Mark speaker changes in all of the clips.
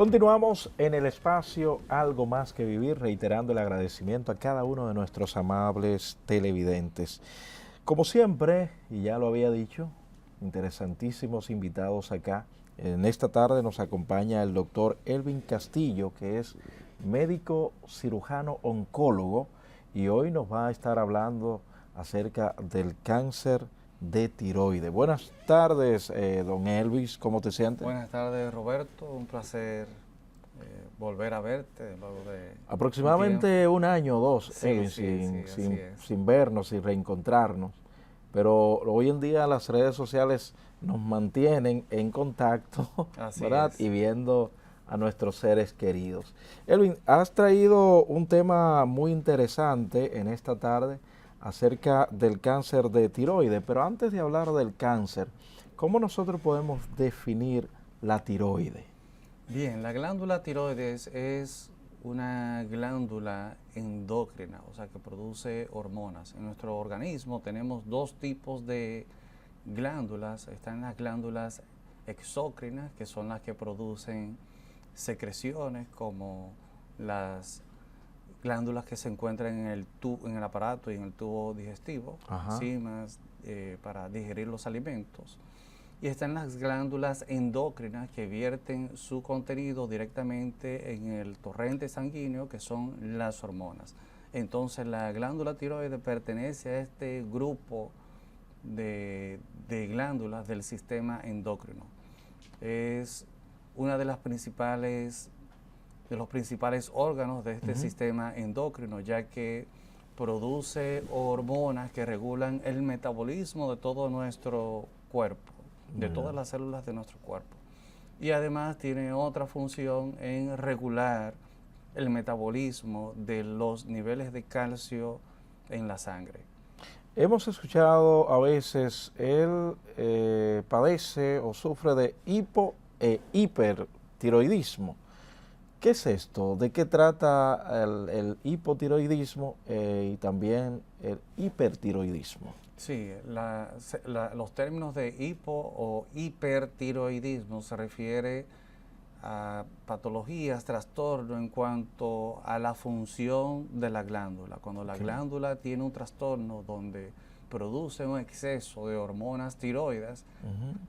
Speaker 1: Continuamos en el espacio Algo Más que Vivir, reiterando el agradecimiento a cada uno de nuestros amables televidentes. Como siempre, y ya lo había dicho, interesantísimos invitados acá. En esta tarde nos acompaña el doctor Elvin Castillo, que es médico cirujano oncólogo, y hoy nos va a estar hablando acerca del cáncer de tiroides. Buenas tardes, don Elvis, ¿cómo te sientes?
Speaker 2: Buenas tardes, Roberto, un placer volver a verte luego de
Speaker 1: Aproximadamente un año o dos,
Speaker 2: Sí,
Speaker 1: Elvin,
Speaker 2: sí, así es.
Speaker 1: sin vernos, sin reencontrarnos, pero hoy en día las redes sociales nos mantienen en contacto,
Speaker 2: Así
Speaker 1: ¿verdad?
Speaker 2: es.
Speaker 1: Y viendo a nuestros seres queridos. Elvin, has traído un tema muy interesante en esta tarde acerca del cáncer de tiroides, pero antes de hablar del cáncer, ¿cómo nosotros podemos definir la tiroides?
Speaker 2: Bien, la glándula tiroides es una glándula endocrina, o sea que produce hormonas. En nuestro organismo tenemos dos tipos de glándulas. Están las glándulas exócrinas, que son las que producen secreciones, como las glándulas que se encuentran en el aparato y en el tubo digestivo, enzimas para digerir los alimentos. Y están las glándulas endócrinas que vierten su contenido directamente en el torrente sanguíneo, que son las hormonas. Entonces la glándula tiroides pertenece a este grupo de glándulas del sistema endocrino. Es una de los principales órganos de este sistema endocrino, ya que produce hormonas que regulan el metabolismo de todo nuestro cuerpo, de todas las células de nuestro cuerpo. Y además tiene otra función en regular el metabolismo de los niveles de calcio en la sangre.
Speaker 1: Hemos escuchado a veces, él padece o sufre de hipo e hipertiroidismo. ¿Qué es esto? ¿De qué trata el hipotiroidismo y también el hipertiroidismo?
Speaker 2: Sí, los términos de hipo o hipertiroidismo se refiere a patologías, trastorno en cuanto a la función de la glándula. Cuando la glándula tiene un trastorno donde produce un exceso de hormonas tiroides,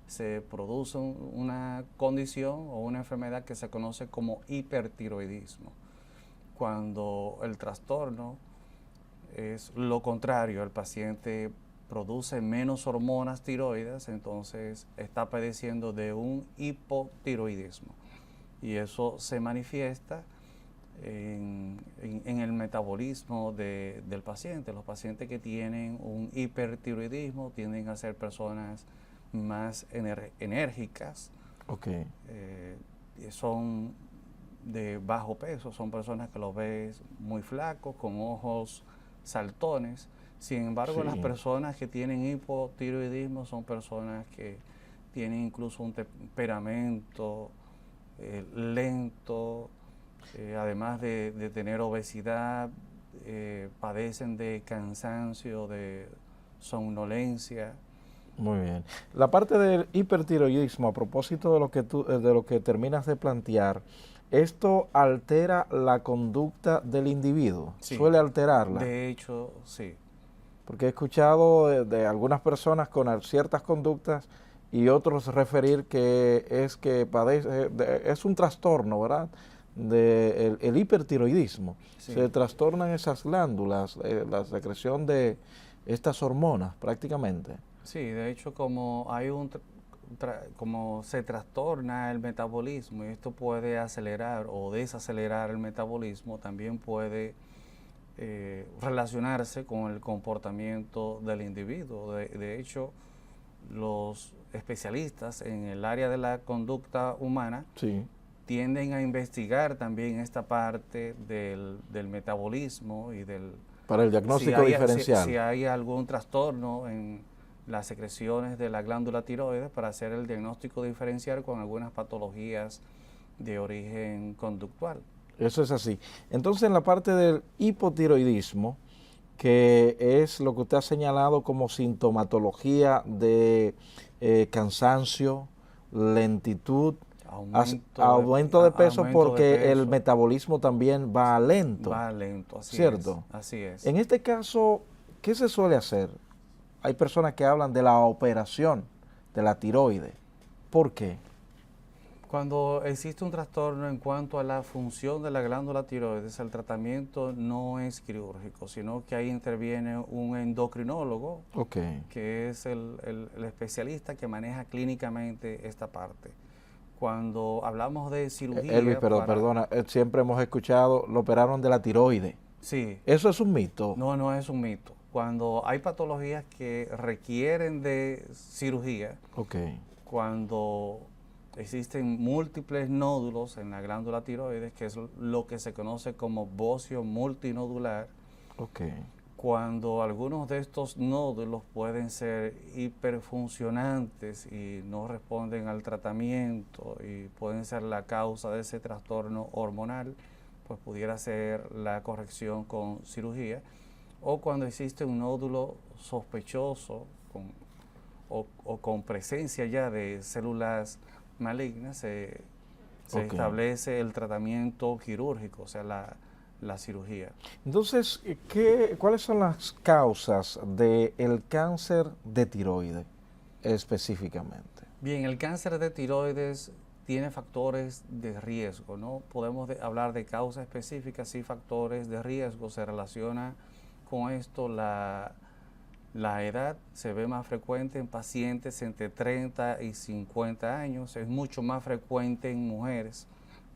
Speaker 2: se produce una condición o una enfermedad que se conoce como hipertiroidismo. Cuando el trastorno es lo contrario, el paciente produce menos hormonas tiroides, entonces está padeciendo de un hipotiroidismo. Y eso se manifiesta en el metabolismo del paciente. Los pacientes que tienen un hipertiroidismo tienden a ser personas más enérgicas, son de bajo peso, son personas que los ves muy flacos, con ojos saltones. Sin embargo, las personas que tienen hipotiroidismo son personas que tienen incluso un temperamento lento, además de tener obesidad, padecen de cansancio, de somnolencia.
Speaker 1: Muy bien. La parte del hipertiroidismo, a propósito de lo que terminas de plantear, ¿esto altera la conducta del individuo?
Speaker 2: Sí,
Speaker 1: ¿Suele alterarla?
Speaker 2: De hecho, sí.
Speaker 1: Porque he escuchado de algunas personas con ciertas conductas y otros referir que padece, es un trastorno, ¿verdad? El hipertiroidismo.
Speaker 2: Sí.
Speaker 1: Se trastornan esas glándulas, la secreción de estas hormonas prácticamente.
Speaker 2: Sí, de hecho, como hay como se trastorna el metabolismo y esto puede acelerar o desacelerar el metabolismo, también puede relacionarse con el comportamiento del individuo. De hecho, los especialistas en el área de la conducta humana tienden a investigar también esta parte del metabolismo y
Speaker 1: para el diagnóstico diferencial.
Speaker 2: Si hay algún trastorno en las secreciones de la glándula tiroides, para hacer el diagnóstico diferencial con algunas patologías de origen conductual.
Speaker 1: Eso es así. Entonces, en la parte del hipotiroidismo, que es lo que usted ha señalado como sintomatología de cansancio, lentitud, Aumento de peso
Speaker 2: aumento de
Speaker 1: porque el
Speaker 2: peso.
Speaker 1: metabolismo también va lento.
Speaker 2: Va lento, así
Speaker 1: ¿Cierto?
Speaker 2: es. Así es.
Speaker 1: En este caso, ¿qué se suele hacer? Hay personas que hablan de la operación de la tiroide. ¿Por qué?
Speaker 2: Cuando existe un trastorno en cuanto a la función de la glándula tiroides, el tratamiento no es quirúrgico, sino que ahí interviene un endocrinólogo,
Speaker 1: Ok.
Speaker 2: que es el especialista que maneja clínicamente esta parte. Cuando hablamos de cirugía
Speaker 1: Elvis, perdona, siempre hemos escuchado, lo operaron de la tiroide.
Speaker 2: Sí,
Speaker 1: ¿Eso es un mito?
Speaker 2: no es un mito. Cuando hay patologías que requieren de cirugía,
Speaker 1: Ok.
Speaker 2: cuando existen múltiples nódulos en la glándula tiroides, que es lo que se conoce como bocio multinodular,
Speaker 1: Ok.
Speaker 2: cuando algunos de estos nódulos pueden ser hiperfuncionantes y no responden al tratamiento y pueden ser la causa de ese trastorno hormonal, pues pudiera ser la corrección con cirugía. O cuando existe un nódulo sospechoso o con presencia ya de células malignas, se
Speaker 1: Ok.
Speaker 2: establece el tratamiento quirúrgico, o sea, la cirugía.
Speaker 1: Entonces, ¿cuáles son las causas del cáncer de tiroide específicamente?
Speaker 2: Bien, el cáncer de tiroides tiene factores de riesgo, no podemos hablar de causas específicas, sí factores de riesgo. Se relaciona con esto la edad, se ve más frecuente en pacientes entre 30 y 50 años, es mucho más frecuente en mujeres,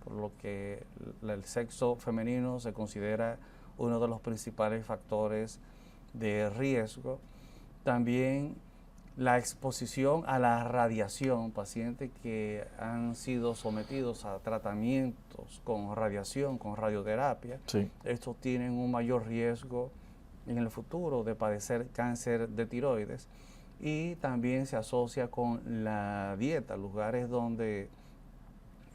Speaker 2: por lo que el sexo femenino se considera uno de los principales factores de riesgo. También la exposición a la radiación, pacientes que han sido sometidos a tratamientos con radiación, con radioterapia,
Speaker 1: Sí.
Speaker 2: estos tienen un mayor riesgo en el futuro de padecer cáncer de tiroides. Y también se asocia con la dieta, lugares donde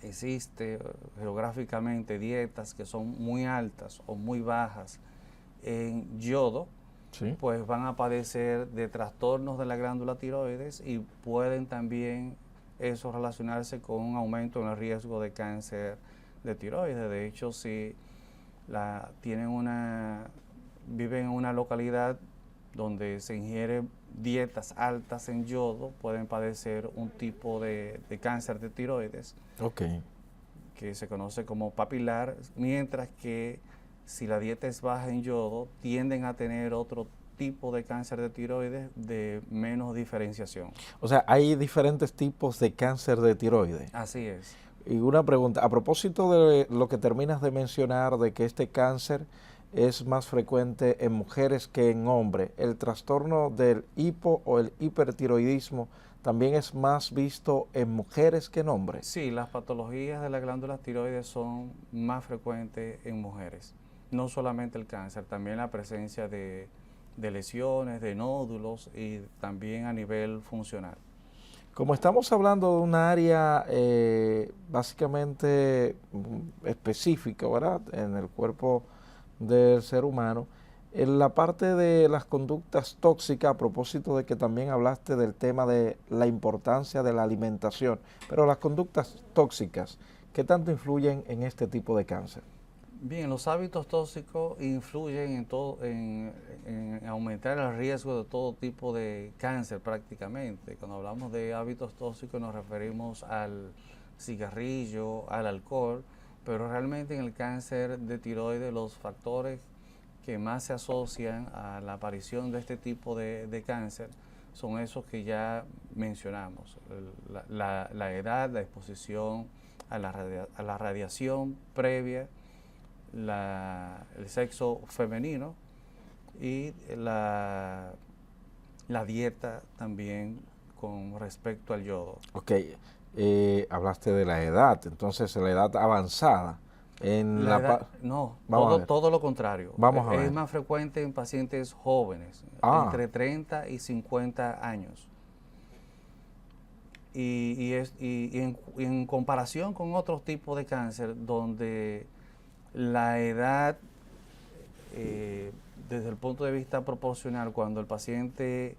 Speaker 2: existe geográficamente dietas que son muy altas o muy bajas en yodo,
Speaker 1: Sí.
Speaker 2: pues van a padecer de trastornos de la glándula tiroides y pueden también eso relacionarse con un aumento en el riesgo de cáncer de tiroides. De hecho, si viven en una localidad donde se ingiere dietas altas en yodo, pueden padecer un tipo de cáncer de tiroides.
Speaker 1: Ok.
Speaker 2: Que se conoce como papilar, mientras que si la dieta es baja en yodo, tienden a tener otro tipo de cáncer de tiroides de menos diferenciación.
Speaker 1: O sea, hay diferentes tipos de cáncer de tiroide.
Speaker 2: Así es.
Speaker 1: Y una pregunta, a propósito de lo que terminas de mencionar, de que este cáncer es más frecuente en mujeres que en hombres, ¿el trastorno del hipo o el hipertiroidismo también es más visto en mujeres que en hombres?
Speaker 2: Sí, las patologías de la glándula tiroides son más frecuentes en mujeres. No solamente el cáncer, también la presencia de lesiones, de nódulos y también a nivel funcional.
Speaker 1: Como estamos hablando de un área básicamente específica, ¿verdad? En el cuerpo del ser humano, en la parte de las conductas tóxicas, a propósito de que también hablaste del tema de la importancia de la alimentación, pero las conductas tóxicas, ¿qué tanto influyen en este tipo de cáncer?
Speaker 2: Bien, los hábitos tóxicos influyen en aumentar el riesgo de todo tipo de cáncer prácticamente. Cuando hablamos de hábitos tóxicos nos referimos al cigarrillo, al alcohol, pero realmente en el cáncer de tiroides los factores que más se asocian a la aparición de este tipo de cáncer son esos que ya mencionamos, la edad, la exposición a la radiación previa, el sexo femenino y la dieta también con respecto al yodo.
Speaker 1: Ok, hablaste de la edad, entonces la edad avanzada.
Speaker 2: No,
Speaker 1: Vamos a ver.
Speaker 2: todo lo contrario.
Speaker 1: Vamos a ver.
Speaker 2: Es más frecuente en pacientes jóvenes, entre 30 y 50 años. Y en comparación con otros tipos de cáncer, donde la edad, desde el punto de vista proporcional, cuando el paciente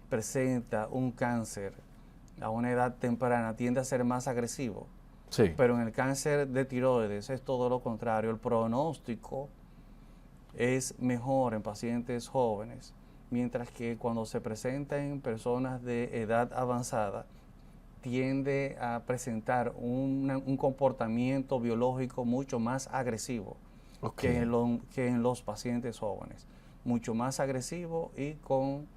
Speaker 2: presenta un cáncer a una edad temprana, tiende a ser más agresivo.
Speaker 1: Sí.
Speaker 2: Pero en el cáncer de tiroides es todo lo contrario. El pronóstico es mejor en pacientes jóvenes, mientras que cuando se presenta en personas de edad avanzada, tiende a presentar un comportamiento biológico mucho más agresivo
Speaker 1: Okay.
Speaker 2: que en los pacientes jóvenes. Mucho más agresivo y con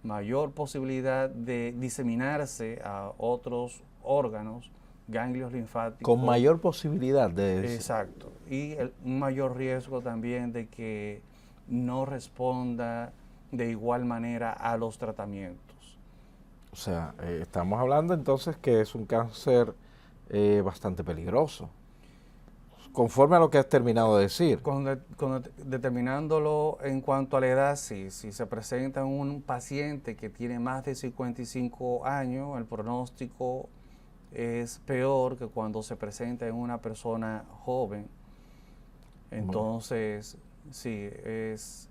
Speaker 2: mayor posibilidad de diseminarse a otros órganos, ganglios linfáticos.
Speaker 1: Con mayor posibilidad de...
Speaker 2: Exacto. Y un mayor riesgo también de que no responda de igual manera a los tratamientos.
Speaker 1: O sea, estamos hablando entonces que es un cáncer bastante peligroso, conforme a lo que has terminado de decir.
Speaker 2: Determinándolo en cuanto a la edad, sí, si se presenta un paciente que tiene más de 55 años, el pronóstico es peor que cuando se presenta en una persona joven. Entonces, sí, es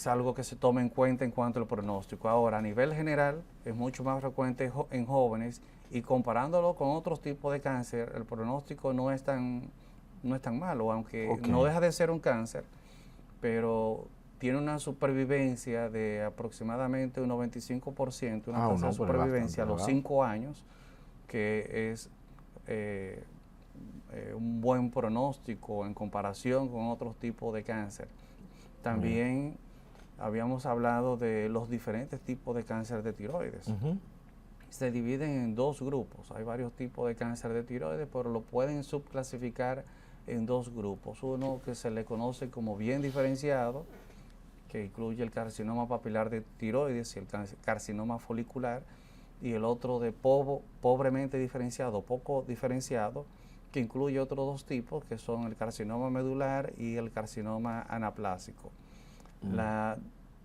Speaker 2: algo que se toma en cuenta en cuanto al pronóstico. Ahora, a nivel general, es mucho más frecuente en jóvenes y comparándolo con otros tipos de cáncer, el pronóstico no es tan malo, aunque no deja de ser un cáncer, pero tiene una supervivencia de aproximadamente un 95%, una tasa de supervivencia a los 5 años, que es un buen pronóstico en comparación con otros tipos de cáncer. También habíamos hablado de los diferentes tipos de cáncer de tiroides. Se dividen en dos grupos. Hay varios tipos de cáncer de tiroides, pero lo pueden subclasificar en dos grupos. Uno que se le conoce como bien diferenciado, que incluye el carcinoma papilar de tiroides y el carcinoma folicular, y el otro de pobremente diferenciado, poco diferenciado, que incluye otros dos tipos, que son el carcinoma medular y el carcinoma anaplásico. La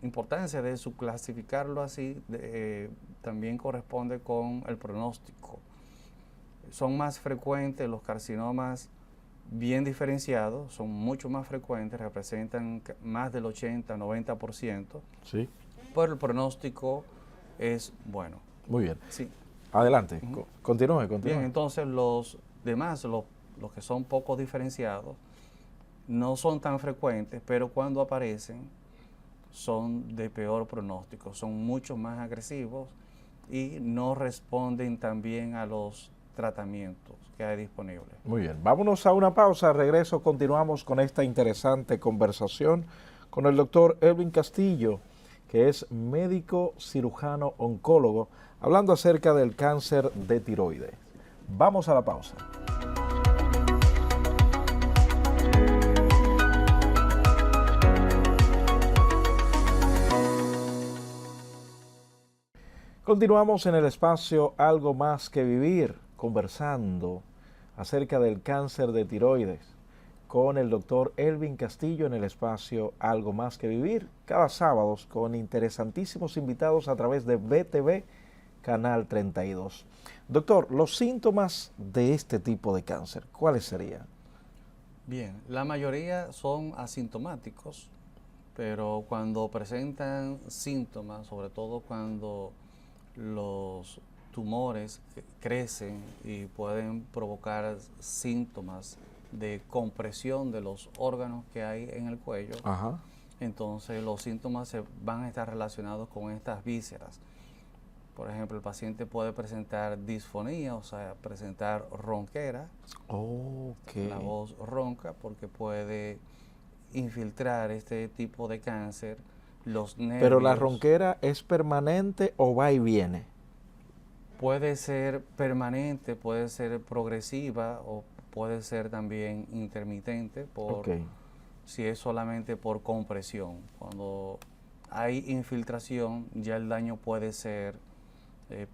Speaker 2: importancia de subclasificarlo así también corresponde con el pronóstico. Son más frecuentes los carcinomas bien diferenciados, son mucho más frecuentes, representan más del 80-90%,
Speaker 1: sí.
Speaker 2: pero el pronóstico es bueno.
Speaker 1: Muy bien.
Speaker 2: Sí.
Speaker 1: Adelante, continúe.
Speaker 2: Bien, entonces los demás, los que son poco diferenciados, no son tan frecuentes, pero cuando aparecen son de peor pronóstico, son mucho más agresivos y no responden tan bien a los tratamientos que hay disponibles.
Speaker 1: Muy bien, vámonos a una pausa, regreso, continuamos con esta interesante conversación con el doctor Elvin Castillo, que es médico cirujano oncólogo, hablando acerca del cáncer de tiroides. Vamos a la pausa. Continuamos en el espacio Algo Más que Vivir, conversando acerca del cáncer de tiroides con el doctor Elvin Castillo en el espacio Algo Más que Vivir, cada sábado con interesantísimos invitados a través de BTV Canal 32. Doctor, los síntomas de este tipo de cáncer, ¿cuáles serían?
Speaker 2: Bien, la mayoría son asintomáticos, pero cuando presentan síntomas, sobre todo cuando los tumores crecen y pueden provocar síntomas de compresión de los órganos que hay en el cuello.
Speaker 1: Ajá.
Speaker 2: Entonces los síntomas van a estar relacionados con estas vísceras. Por ejemplo, el paciente puede presentar disfonía, o sea, presentar ronquera, la voz ronca, porque puede infiltrar este tipo de cáncer. Los nervios.
Speaker 1: ¿Pero la ronquera es permanente o va y viene?
Speaker 2: Puede ser permanente, puede ser progresiva o puede ser también intermitente si es solamente por compresión. Cuando hay infiltración ya el daño puede ser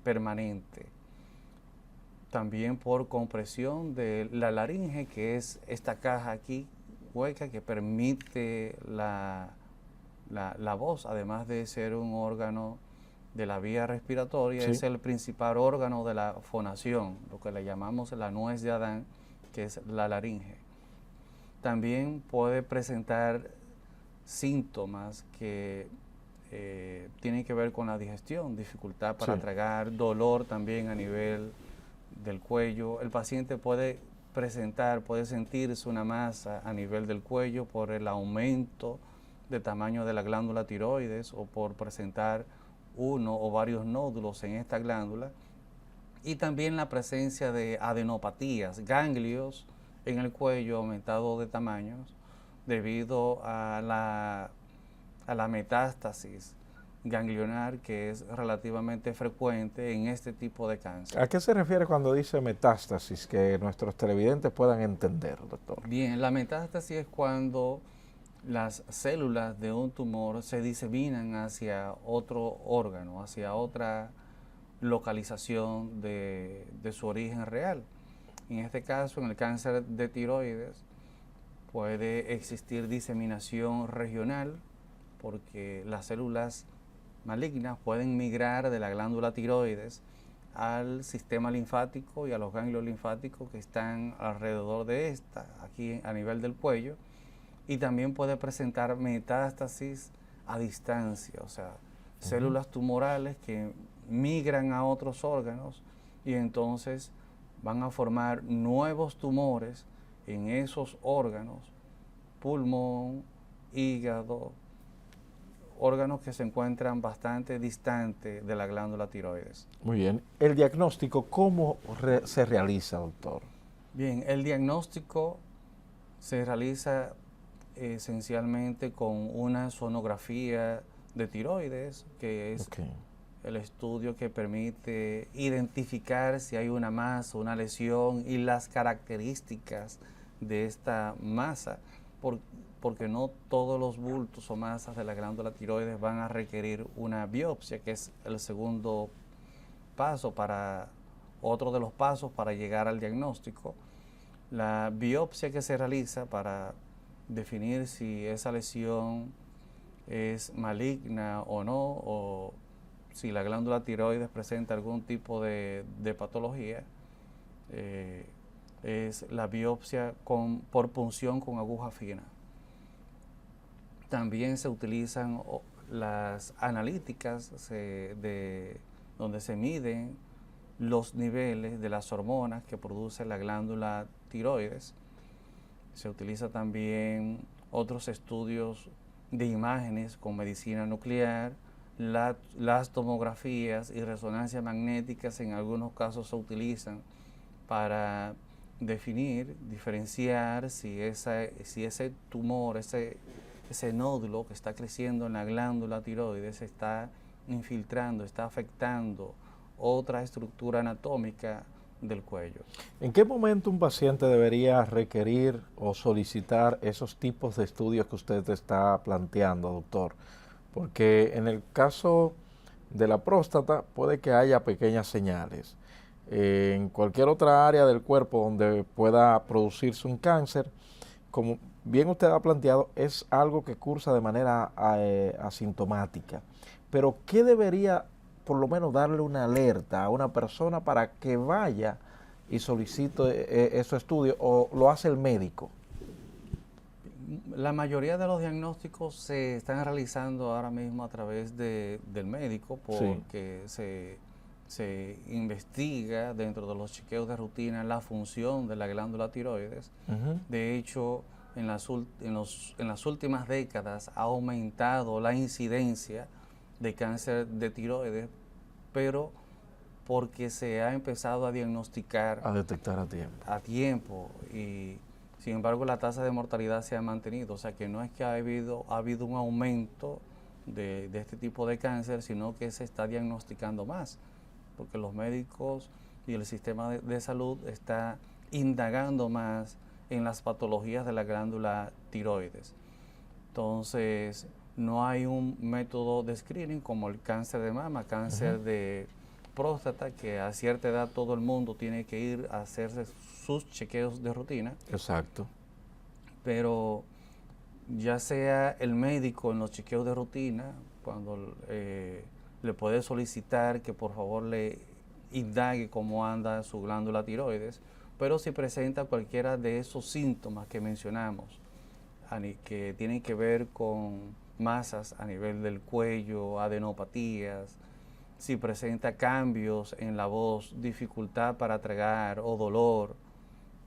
Speaker 2: permanente. También por compresión de la laringe, que es esta caja aquí hueca que permite la voz, además de ser un órgano de la vía respiratoria, sí, es el principal órgano de la fonación, lo que le llamamos la nuez de Adán, que es la laringe. También puede presentar síntomas que tienen que ver con la digestión, dificultad para tragar, dolor también a nivel del cuello, el paciente puede puede sentirse una masa a nivel del cuello por el aumento de tamaño de la glándula tiroides o por presentar uno o varios nódulos en esta glándula, y también la presencia de adenopatías, ganglios en el cuello aumentados de tamaños debido a la metástasis ganglionar, que es relativamente frecuente en este tipo de cáncer.
Speaker 1: ¿A qué se refiere cuando dice metástasis? Que nuestros televidentes puedan entender, doctor.
Speaker 2: Bien, la metástasis es cuando las células de un tumor se diseminan hacia otro órgano, hacia otra localización de su origen real. En este caso, en el cáncer de tiroides, puede existir diseminación regional porque las células malignas pueden migrar de la glándula tiroides al sistema linfático y a los ganglios linfáticos que están alrededor de esta, aquí a nivel del cuello, y también puede presentar metástasis a distancia, o sea, células tumorales que migran a otros órganos y entonces van a formar nuevos tumores en esos órganos, pulmón, hígado, órganos que se encuentran bastante distantes de la glándula tiroides.
Speaker 1: Muy bien. El diagnóstico, ¿cómo se realiza, doctor?
Speaker 2: Bien, el diagnóstico se realiza esencialmente con una sonografía de tiroides, que es el estudio que permite identificar si hay una masa, una lesión y las características de esta masa, porque no todos los bultos o masas de la glándula tiroides van a requerir una biopsia, que es el segundo paso otro de los pasos para llegar al diagnóstico. La biopsia que se realiza para definir si esa lesión es maligna o no, o si la glándula tiroides presenta algún tipo de patología, es la biopsia por punción con aguja fina. También se utilizan las analíticas donde se miden los niveles de las hormonas que produce la glándula tiroides. Se utiliza también otros estudios de imágenes con medicina nuclear, las tomografías y resonancias magnéticas en algunos casos se utilizan para diferenciar si ese tumor, ese nódulo que está creciendo en la glándula tiroides está infiltrando, está afectando otra estructura anatómica del cuello.
Speaker 1: ¿En qué momento un paciente debería requerir o solicitar esos tipos de estudios que usted está planteando, doctor? Porque en el caso de la próstata puede que haya pequeñas señales. En cualquier otra área del cuerpo donde pueda producirse un cáncer, como bien usted ha planteado, es algo que cursa de manera asintomática. Pero ¿qué debería por lo menos darle una alerta a una persona para que vaya y solicite esos estudios, o lo hace el médico?
Speaker 2: La mayoría de los diagnósticos se están realizando ahora mismo a través del médico, porque se investiga dentro de los chequeos de rutina la función de la glándula tiroides. De hecho, en las últimas décadas ha aumentado la incidencia de cáncer de tiroides, pero porque se ha empezado a diagnosticar,
Speaker 1: a detectar a tiempo.
Speaker 2: Y sin embargo la tasa de mortalidad se ha mantenido, o sea que no es que ha habido un aumento de este tipo de cáncer, sino que se está diagnosticando más, porque los médicos y el sistema de salud está indagando más en las patologías de la glándula tiroides. Entonces, no hay un método de screening como el cáncer de mama, cáncer de próstata, que a cierta edad todo el mundo tiene que ir a hacerse sus chequeos de rutina.
Speaker 1: Exacto.
Speaker 2: Pero ya sea el médico en los chequeos de rutina, cuando le puede solicitar que por favor le indague cómo anda su glándula tiroides, pero si presenta cualquiera de esos síntomas que mencionamos, que tienen que ver con masas a nivel del cuello, adenopatías, si presenta cambios en la voz, dificultad para tragar o dolor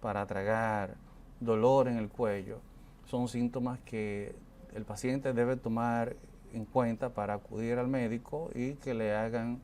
Speaker 2: para tragar, dolor en el cuello, son síntomas que el paciente debe tomar en cuenta para acudir al médico y que le hagan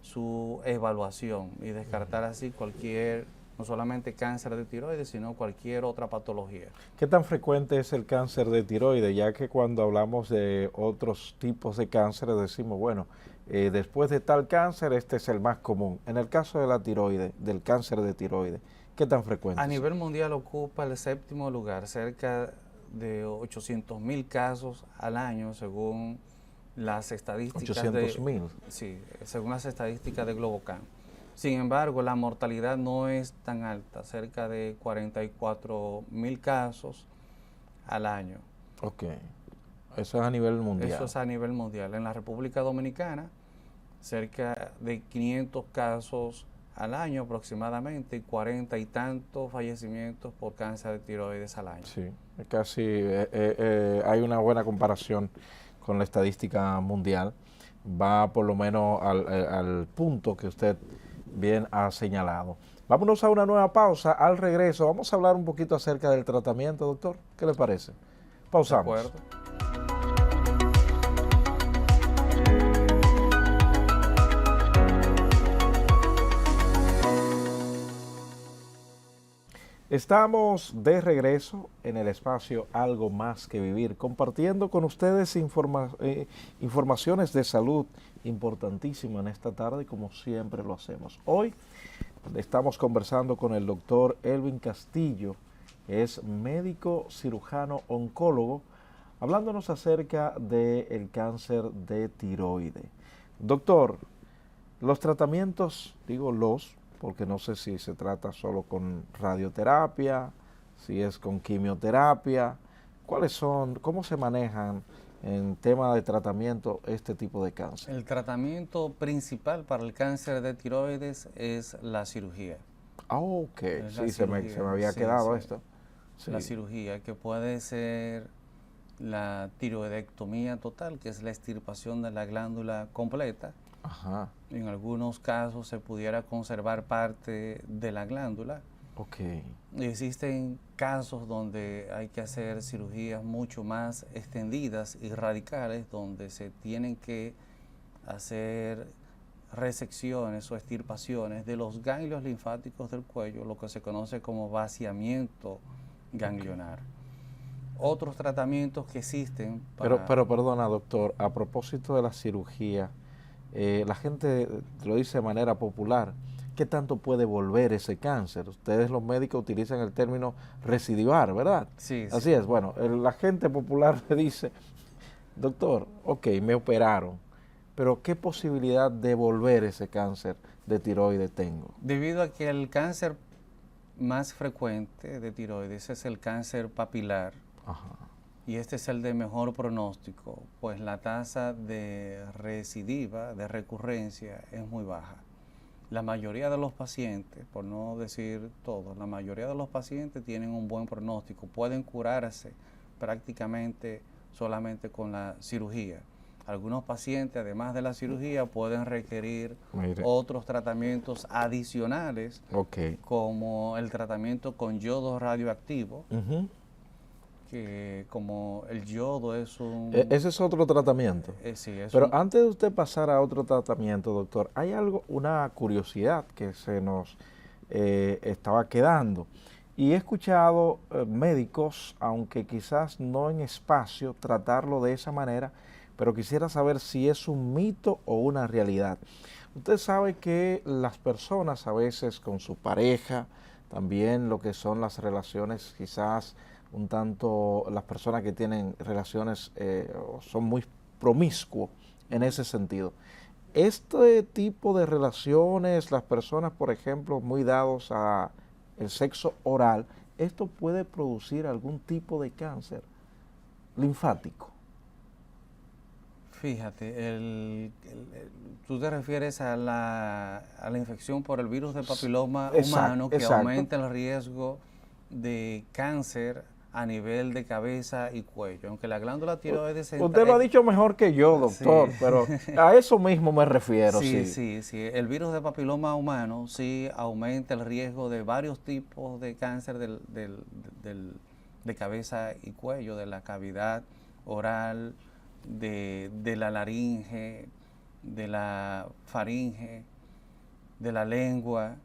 Speaker 2: su evaluación y descartar así cualquier, no solamente cáncer de tiroides, sino cualquier otra patología.
Speaker 1: ¿Qué tan frecuente es el cáncer de tiroides? Ya que cuando hablamos de otros tipos de cáncer decimos, bueno, después de tal cáncer, este es el más común. En el caso de la tiroides, del cáncer de tiroides, ¿qué tan frecuente?
Speaker 2: A nivel mundial ocupa el 7º lugar, cerca de 800.000 casos al año, según las estadísticas
Speaker 1: 800.000.
Speaker 2: Sí, según las estadísticas de Globocan. Sin embargo, la mortalidad no es tan alta, cerca de 44.000 casos al año.
Speaker 1: Ok, eso es a nivel mundial.
Speaker 2: Eso es a nivel mundial. En la República Dominicana, cerca de 500 casos al año aproximadamente y 40 y tantos fallecimientos por cáncer de tiroides al año.
Speaker 1: Sí, casi hay una buena comparación con la estadística mundial. Va por lo menos al punto que usted bien ha señalado. Vámonos a una nueva pausa. Al regreso vamos a hablar un poquito acerca del tratamiento, doctor. ¿Qué le parece? Pausamos.
Speaker 2: De acuerdo.
Speaker 1: Estamos de regreso en el espacio Algo Más que Vivir, compartiendo con ustedes informaciones de salud importantísimas en esta tarde, como siempre lo hacemos. Hoy estamos conversando con el doctor Elvin Castillo, que es médico cirujano oncólogo, hablándonos acerca del cáncer de tiroides. Doctor, los tratamientos, digo porque no sé si se trata solo con radioterapia, si es con quimioterapia, ¿cuáles son, cómo se manejan en tema de tratamiento este tipo de cáncer?
Speaker 2: El tratamiento principal para el cáncer de tiroides es la cirugía.
Speaker 1: Ah, ok, sí, se me había quedado esto. Sí.
Speaker 2: La cirugía, que puede ser la tiroidectomía total, que es la extirpación de la glándula completa.
Speaker 1: Ajá.
Speaker 2: En algunos casos se pudiera conservar parte de la glándula.
Speaker 1: Ok.
Speaker 2: Y existen casos donde hay que hacer cirugías mucho más extendidas y radicales, donde se tienen que hacer resecciones o extirpaciones de los ganglios linfáticos del cuello, lo que se conoce como vaciamiento ganglionar. Otros tratamientos que existen para...
Speaker 1: Pero perdona, doctor, a propósito de la cirugía, la gente lo dice de manera popular, ¿qué tanto puede volver ese cáncer? Ustedes los médicos utilizan el término recidivar, ¿verdad?
Speaker 2: Sí.
Speaker 1: Así es, bueno, la gente popular le dice, doctor, ok, me operaron, pero ¿qué posibilidad de volver ese cáncer de tiroides tengo?
Speaker 2: Debido a que el cáncer más frecuente de tiroides es el cáncer papilar.
Speaker 1: Ajá.
Speaker 2: Y este es el de mejor pronóstico, pues la tasa de recidiva, de recurrencia, es muy baja. La mayoría de los pacientes, por no decir todos, la mayoría de los pacientes tienen un buen pronóstico, pueden curarse prácticamente solamente con la cirugía. Algunos pacientes, además de la cirugía, pueden requerir otros tratamientos adicionales, como el tratamiento con yodo radioactivo, que como el yodo es un...
Speaker 1: Ese es otro tratamiento.
Speaker 2: Sí,
Speaker 1: pero antes de usted pasar a otro tratamiento, doctor, hay una curiosidad que se nos estaba quedando. Y he escuchado médicos, aunque quizás no en espacio, tratarlo de esa manera, pero quisiera saber si es un mito o una realidad. Usted sabe que las personas a veces con su pareja, también lo que son las relaciones quizás un tanto, las personas que tienen relaciones son muy promiscuos en ese sentido. Este tipo de relaciones, las personas, por ejemplo, muy dados a el sexo oral, ¿esto puede producir algún tipo de cáncer linfático?
Speaker 2: Fíjate, tú te refieres a la infección por el virus del papiloma humano, que aumenta el riesgo de cáncer a nivel de cabeza y cuello. Aunque la glándula tiroides...
Speaker 1: Usted lo ha dicho mejor que yo, doctor, sí. Pero a eso mismo me refiero.
Speaker 2: Sí. El virus de papiloma humano sí aumenta el riesgo de varios tipos de cáncer de cabeza y cuello, de la cavidad oral, de la laringe, de la faringe, de la lengua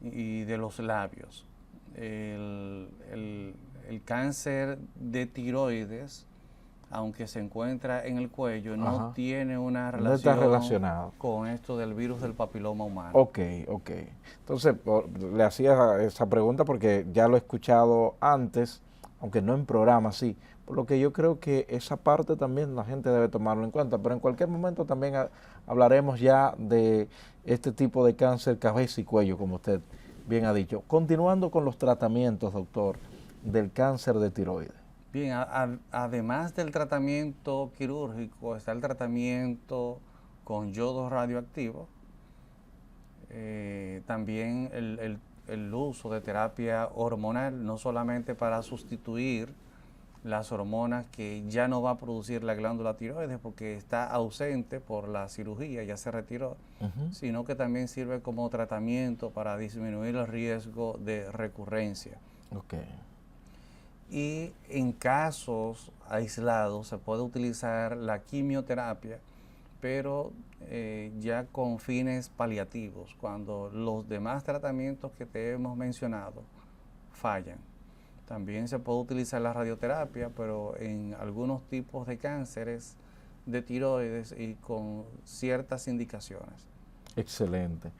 Speaker 2: y de los labios. El cáncer de tiroides, aunque se encuentra en el cuello, no tiene una relación con esto del virus del papiloma humano.
Speaker 1: Ok. Entonces, le hacía esa pregunta porque ya lo he escuchado antes, aunque no en programa, sí. Por lo que yo creo que esa parte también la gente debe tomarlo en cuenta. Pero en cualquier momento también hablaremos ya de este tipo de cáncer cabeza y cuello, como usted bien ha dicho. Continuando con los tratamientos, doctor, del cáncer de tiroides.
Speaker 2: Bien, además del tratamiento quirúrgico, está el tratamiento con yodo radioactivo, también el uso de terapia hormonal, no solamente para sustituir las hormonas que ya no va a producir la glándula tiroides porque está ausente por la cirugía, ya se retiró, sino que también sirve como tratamiento para disminuir el riesgo de recurrencia. Y en casos aislados se puede utilizar la quimioterapia, pero ya con fines paliativos, cuando los demás tratamientos que te hemos mencionado fallan. También se puede utilizar la radioterapia, pero en algunos tipos de cánceres de tiroides y con ciertas indicaciones.
Speaker 1: Excelente.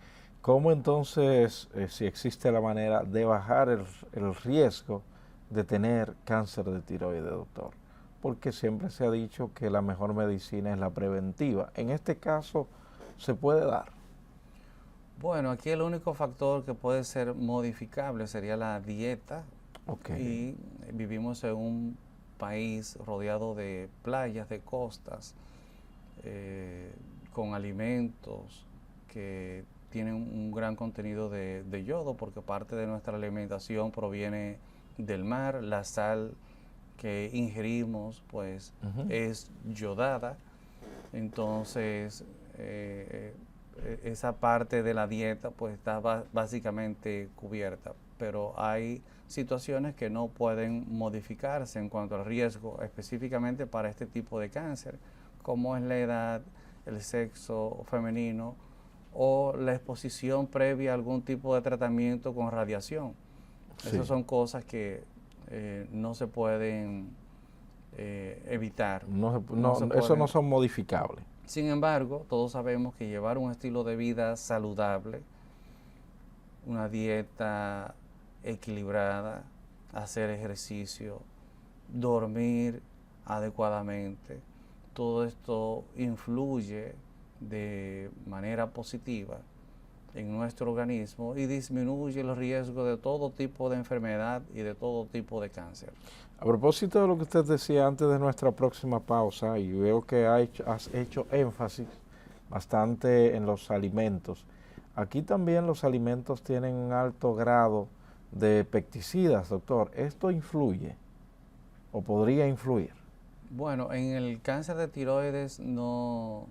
Speaker 1: ¿Cómo entonces, si existe la manera de bajar el riesgo de tener cáncer de tiroides, doctor? Porque siempre se ha dicho que la mejor medicina es la preventiva. En este caso, ¿se puede dar?
Speaker 2: Bueno, aquí el único factor que puede ser modificable sería la dieta. Y vivimos en un país rodeado de playas, de costas, con alimentos que tienen un gran contenido de yodo, porque parte de nuestra alimentación proviene del mar. La sal que ingerimos pues es yodada, entonces esa parte de la dieta pues está básicamente cubierta, pero hay situaciones que no pueden modificarse en cuanto al riesgo específicamente para este tipo de cáncer, como es la edad, el sexo femenino o la exposición previa a algún tipo de tratamiento con radiación. Esas son cosas que no se pueden evitar.
Speaker 1: Eso no son modificables.
Speaker 2: Sin embargo, todos sabemos que llevar un estilo de vida saludable, una dieta equilibrada, hacer ejercicio, dormir adecuadamente, todo esto influye de manera positiva en nuestro organismo y disminuye el riesgo de todo tipo de enfermedad y de todo tipo de cáncer.
Speaker 1: A propósito de lo que usted decía antes de nuestra próxima pausa, y veo que has hecho énfasis bastante en los alimentos. Aquí también los alimentos tienen un alto grado de pesticidas, doctor. ¿Esto influye o podría influir?
Speaker 2: Bueno, en el cáncer de tiroides no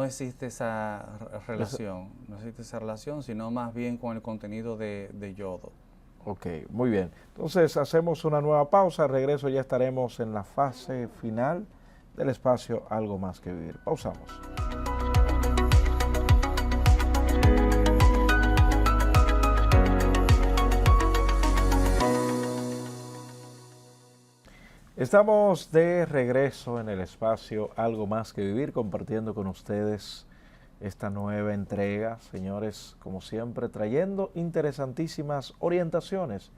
Speaker 2: existe esa relación, sino más bien con el contenido de yodo.
Speaker 1: Ok, muy bien. Entonces hacemos una nueva pausa. Al regreso ya estaremos en la fase final del espacio Algo Más que Vivir. Pausamos. Estamos de regreso en el espacio Algo Más que Vivir, compartiendo con ustedes esta nueva entrega, señores, como siempre, trayendo interesantísimas orientaciones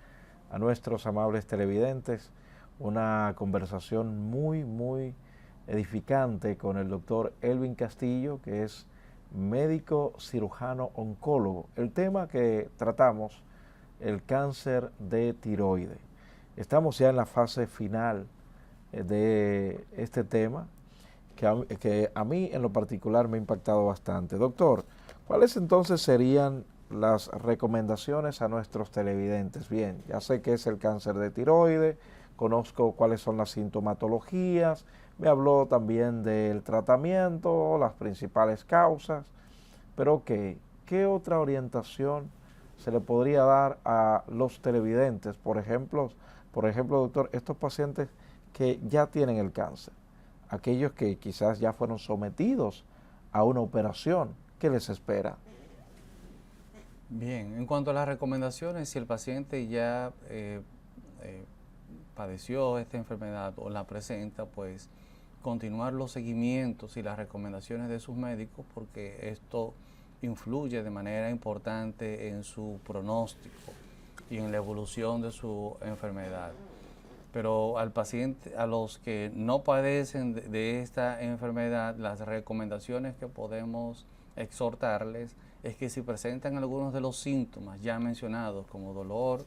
Speaker 1: a nuestros amables televidentes. Una conversación muy edificante con el doctor Elvin Castillo, que es médico cirujano oncólogo. El tema que tratamos, el cáncer de tiroides. Estamos ya en la fase final de este tema, que a mí en lo particular me ha impactado bastante. Doctor, ¿cuáles entonces serían las recomendaciones a nuestros televidentes. Bien, ya sé que es el cáncer de tiroides, conozco cuáles son las sintomatologías, me habló también del tratamiento, las principales causas, pero ok, ¿qué otra orientación se le podría dar a los televidentes? Por ejemplo, doctor, estos pacientes que ya tienen el cáncer, aquellos que quizás ya fueron sometidos a una operación, ¿qué les espera?
Speaker 2: Bien, en cuanto a las recomendaciones, si el paciente ya eh, padeció esta enfermedad o la presenta, pues continuar los seguimientos y las recomendaciones de sus médicos, porque esto influye de manera importante en su pronóstico y en la evolución de su enfermedad. Pero al paciente, a los que no padecen de esta enfermedad, las recomendaciones que podemos exhortarles es que si presentan algunos de los síntomas ya mencionados, como dolor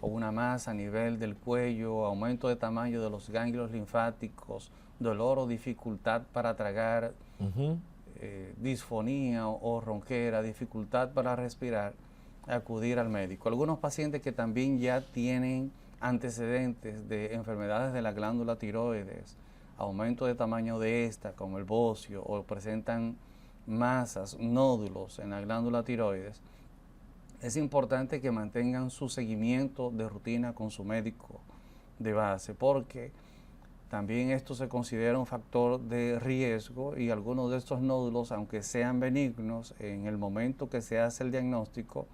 Speaker 2: o una masa a nivel del cuello, aumento de tamaño de los ganglios linfáticos, dolor o dificultad para tragar,
Speaker 1: Ujú.
Speaker 2: disfonía o ronquera, dificultad para respirar, acudir al médico. Algunos pacientes que también ya tienen antecedentes de enfermedades de la glándula tiroides, aumento de tamaño de esta, como el bocio, o presentan masas, nódulos en la glándula tiroides, es importante que mantengan su seguimiento de rutina con su médico de base, porque también esto se considera un factor de riesgo y algunos de estos nódulos, aunque sean benignos, en el momento que se hace el diagnóstico,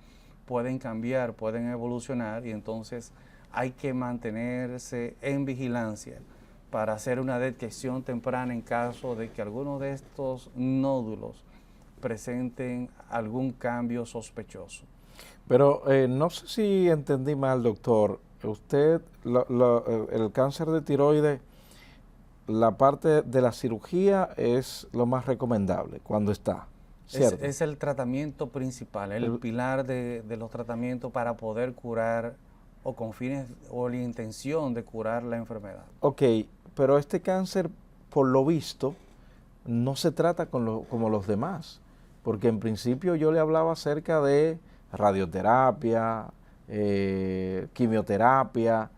Speaker 2: pueden cambiar, pueden evolucionar y entonces hay que mantenerse en vigilancia para hacer una detección temprana en caso de que alguno de estos nódulos presenten algún cambio sospechoso.
Speaker 1: Pero no sé si entendí mal, doctor. Usted, el cáncer de tiroides, la parte de la cirugía es lo más recomendable cuando está, ¿cierto?
Speaker 2: Es el tratamiento principal, el
Speaker 1: El-
Speaker 2: pilar de los tratamientos para poder curar o con fines o la intención de curar la enfermedad.
Speaker 1: ok, pero este cáncer, por lo visto, no se trata como los demás, porque en principio yo le hablaba acerca de radioterapia, quimioterapia.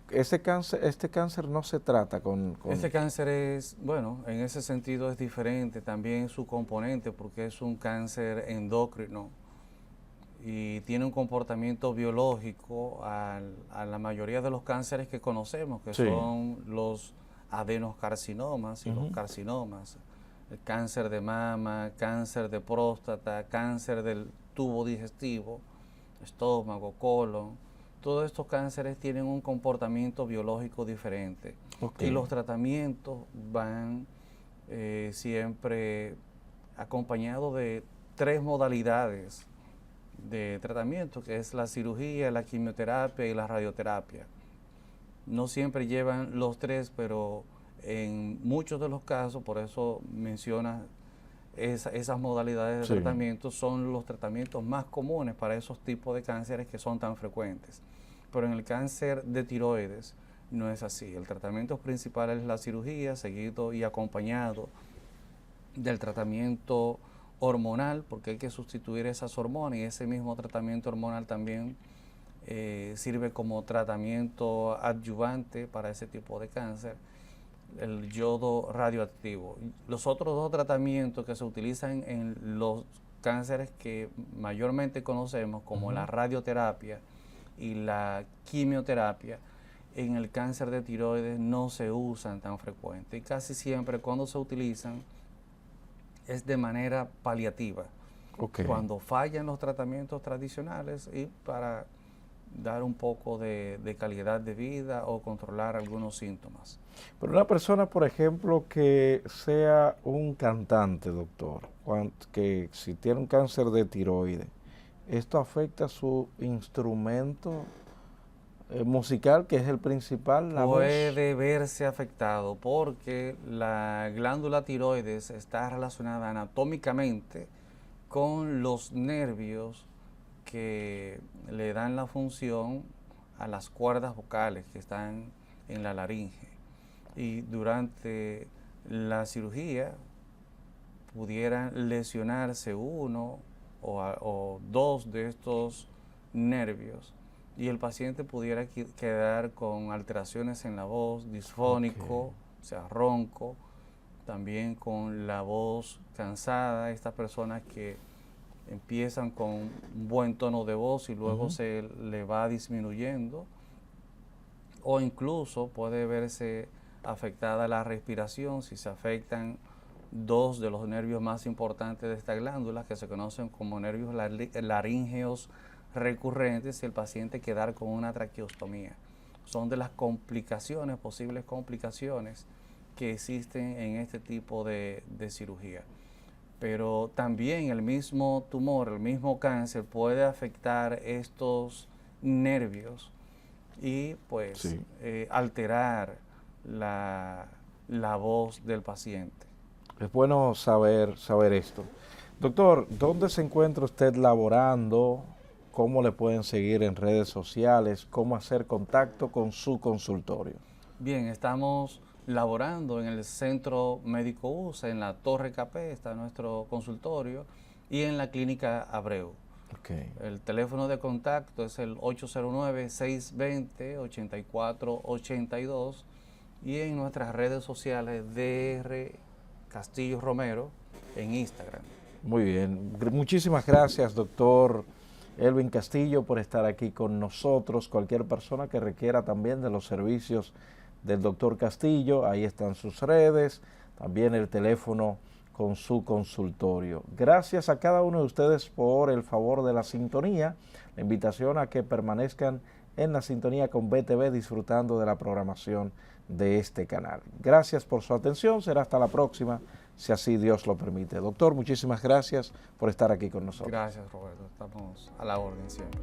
Speaker 1: Este cáncer no se trata
Speaker 2: Este cáncer es, bueno, en ese sentido es diferente también su componente porque es un cáncer endocrino y tiene un comportamiento biológico a la mayoría de los cánceres que conocemos, que
Speaker 1: Sí.
Speaker 2: son los adenocarcinomas y los
Speaker 1: Ujú.
Speaker 2: carcinomas, el cáncer de mama, cáncer de próstata, cáncer del tubo digestivo, estómago, colon. Todos estos cánceres tienen un comportamiento biológico diferente
Speaker 1: Ok.
Speaker 2: y los tratamientos van siempre acompañados de tres modalidades de tratamiento, que es la cirugía, la quimioterapia y la radioterapia. No siempre llevan los tres, pero en muchos de los casos, por eso menciona esas modalidades de
Speaker 1: Sí.
Speaker 2: tratamiento, son los tratamientos más comunes para esos tipos de cánceres que son tan frecuentes. Pero en el cáncer de tiroides no es así. El tratamiento principal es la cirugía, seguido y acompañado del tratamiento hormonal, porque hay que sustituir esas hormonas y ese mismo tratamiento hormonal también sirve como tratamiento adyuvante para ese tipo de cáncer, el yodo radioactivo. Los otros dos tratamientos que se utilizan en los cánceres que mayormente conocemos, como la
Speaker 1: Ujú.
Speaker 2: radioterapia y la quimioterapia, en el cáncer de tiroides no se usan tan frecuente y casi siempre cuando se utilizan es de manera paliativa,
Speaker 1: Ok.
Speaker 2: cuando fallan los tratamientos tradicionales y para dar un poco de calidad de vida o controlar algunos síntomas.
Speaker 1: Pero una persona, por ejemplo, que sea un cantante, doctor, que si tiene un cáncer de tiroides, ¿esto afecta su instrumento musical, que es el principal, la voz?
Speaker 2: Puede verse afectado porque la glándula tiroides está relacionada anatómicamente con los nervios que le dan la función a las cuerdas vocales que están en la laringe. Y durante la cirugía pudieran lesionarse uno o dos de estos nervios y el paciente pudiera quedar con alteraciones en la voz, disfónico, o sea, ronco, también con la voz cansada, estas personas que empiezan con un buen tono de voz y luego se le va disminuyendo, o incluso puede verse afectada la respiración si se afectan dos de los nervios más importantes de esta glándula, que se conocen como nervios laríngeos recurrentes, y el paciente quedar con una traqueostomía. Son de las complicaciones, posibles complicaciones que existen en este tipo de cirugía. Pero también el mismo tumor, el mismo cáncer puede afectar estos nervios y pues alterar la voz del paciente.
Speaker 1: Es bueno saber esto. Doctor, ¿dónde se encuentra usted laborando? ¿Cómo le pueden seguir en redes sociales? ¿Cómo hacer contacto con su consultorio?
Speaker 2: Bien, estamos laborando en el Centro Médico USA, en la Torre Capé, está nuestro consultorio, y en la Clínica Abreu. El teléfono de contacto es el 809-620-8482 y en nuestras redes sociales DR Castillo Romero en Instagram.
Speaker 1: Muy bien, muchísimas gracias, doctor Elvin Castillo, por estar aquí con nosotros. Cualquier persona que requiera también de los servicios del doctor Castillo, ahí están sus redes, también el teléfono con su consultorio. Gracias a cada uno de ustedes por el favor de la sintonía, la invitación a que permanezcan en la sintonía con BTV disfrutando de la programación de este canal. Gracias por su atención, será hasta la próxima, si así Dios lo permite. Doctor, muchísimas gracias por estar aquí con nosotros.
Speaker 2: Gracias, Roberto, estamos a la orden siempre.